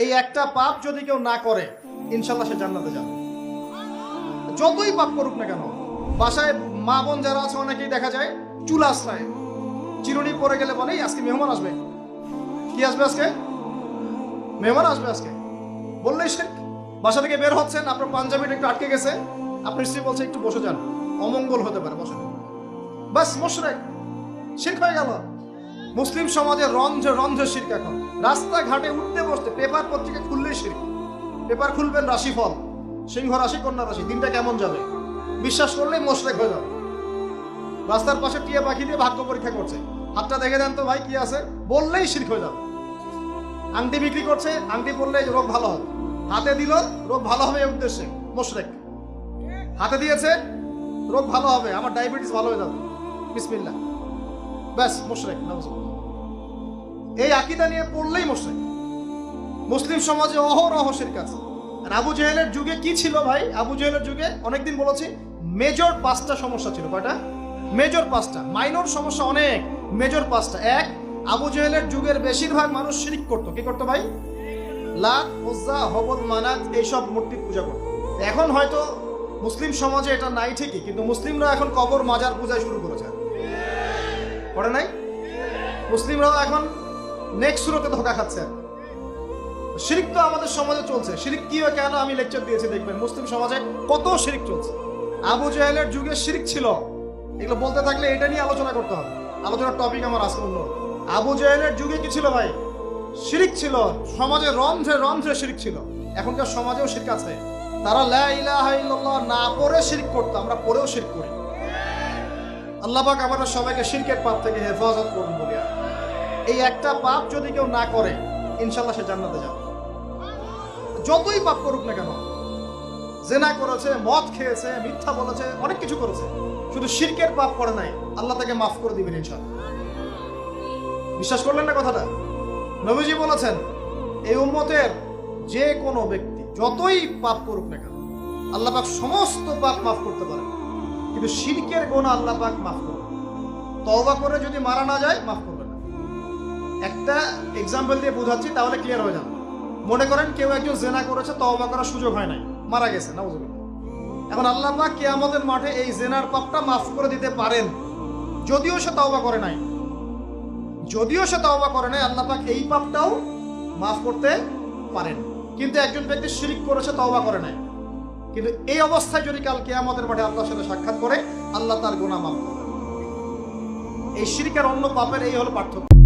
এই একটা পাপ যদি কেউ না করে ইনশাল্লাহ সে জান্নাতে যাবে। যতই পাপ করুক না কেন। বাসায় মা বোন যারা আছে অনেকেই দেখা যায় চুল আশ্রয় চিরুনি পরে গেলে বলে আজকে মেহমান আসবে। কি আসবে আজকে? মেহমান আসবে আজকে বললেই সে বাসা থেকে বের হচ্ছেন, আপনার পাঞ্জাবিটা একটু আটকে গেছে, আপনার স্ত্রী বলছে একটু বসে যান, অমঙ্গল হতে পারে, বসে। বাস মুশরিক, শিরক হয়ে গেল। মুসলিম সমাজে রন্ধ্রে রন্ধ্রে শিরক। এখন রাস্তাঘাটে উঠতে বসতে পেপার পত্রিকা খুললেই শিরক। পেপার খুলবেন রাশিফল, সিংহ রাশি কন্যা রাশি, দিনটা কেমন যাবে বিশ্বাস করলেই মুশরিক হয়ে যাবে। রাস্তার পাশে টিয়া পাখি দিয়ে ভাগ্য পরীক্ষা করছে, হাতটা দেখে দেন তো ভাই কি আছে, বললেই শিরক হয়ে যাবে। আংটি বিক্রি করছে, আংটি পরলে রোগ ভালো হবে, হাতে দিল রোগ ভালো হবে এই উদ্দেশ্যে, মুশরিক। হাতে দিয়েছে রোগ ভালো হবে, আমার ডায়াবেটিস ভালো হয়ে যাবে, বিসমিল্লাহ, ব্যাস মুশরিক। এই আকীদা নিয়ে পড়লেই মুশরিক। মুসলিম সমাজে অহরহ শিরক আছে। আর আবু জেহেলের যুগে কি ছিল ভাই? আবু জেহেলের যুগে অনেকদিন বলেছি মেজর 5টা সমস্যা ছিল। কয়টা? মেজর 5টা, মাইনর সমস্যা অনেক, মেজর 5টা। এক, আবু জেহেলের যুগের বেশিরভাগ মানুষ শিরক করতো। কি করতো ভাই? লাত, উজ্জা, হবল, মানাত এইসব মূর্তি পূজা করতো। এখন হয়তো মুসলিম সমাজে এটা নাই ঠিকই, কিন্তু মুসলিমরা এখন কবর মাজার পূজায় শুরু করেছে, করে নাই? মুসলিমরাও এখন নেক্সট সুরতে ধোকা খাচ্ছে। শিরক তো আমাদের সমাজে চলছে। শিরক কি হয় কেন আমি লেকচার দিয়েছি, দেখবেন মুসলিম সমাজে কত শিরক চলছে। আবু জেহেলের যুগে শিরক ছিল, এগুলো বলতে থাকলে এটা নিয়ে আলোচনা করতে হবে। আলোচনার টপিক আমার আজকে অন্য। আবু জেহেলের যুগে কি ছিল ভাই? শিরক ছিল, সমাজে রন্ধ্রে রন্ধ্রে শিরক ছিল। এখনকার সমাজেও শিরক আছে। তারা লা ইলাহা ইল্লাল্লাহ না পড়ে শিরক করতো, আমরা পড়েও শিরক করি। আল্লাহ পাক আমাদের সবাইকে শিরকের পাপ থেকে হেফাজত করুন বলি। এই একটা পাপ যদি কেউ না করে ইনশাল্লাহ সে জান্নাতে যাবে। যতই পাপ করুক না কেন, জেনা করেছে, মদ খেয়েছে, মিথ্যা বলেছে, অনেক কিছু করেছে, শুধু শিরকের পাপ করে নাই, আল্লাহ তাকে মাফ করে দিবেন ইনশাআল্লাহ। বিশ্বাস করলেন না কথাটা? নবীজি বলেছেন এই উম্মতের যে কোনো ব্যক্তি যতই পাপ করুক না কেন আল্লাহ পাক সমস্ত পাপ মাফ করতে পারেন, কিন্তু শিরকের গুনাহ আল্লাহ পাক মাফ করবেন। তওবা করে যদি মারা না যায় মাফ করবেন না। একটা এক্সাম্পল দিয়ে বোঝাচ্ছি, তাহলে ক্লিয়ার হয়ে যাবে। মনে করেন কেউ একজন জেনা করেছে, তওবা করার সুযোগ হয় নাই, মারা গেছে, নাউজুবিল্লাহ। এখন আল্লাহ পাক কিয়ামতের মাঠে এই জেনার পাপটা মাফ করে দিতে পারেন, যদিও সে তওবা করে নাই। যদিও সে তওবা করে নাই, আল্লাহ পাক এই পাপটাও মাফ করতে পারেন। কিন্তু একজন ব্যক্তি শিরক করেছে, তওবা করে নাই, কিন্তু এই অবস্থায় যদি কাল কিয়ামতের মাঠে আল্লাহর সাথে সাক্ষাৎ করে, আল্লাহ তার গুনাহ মাফ করবেন। এই শিরক আর অন্য পাপের এই হলো পার্থক্য।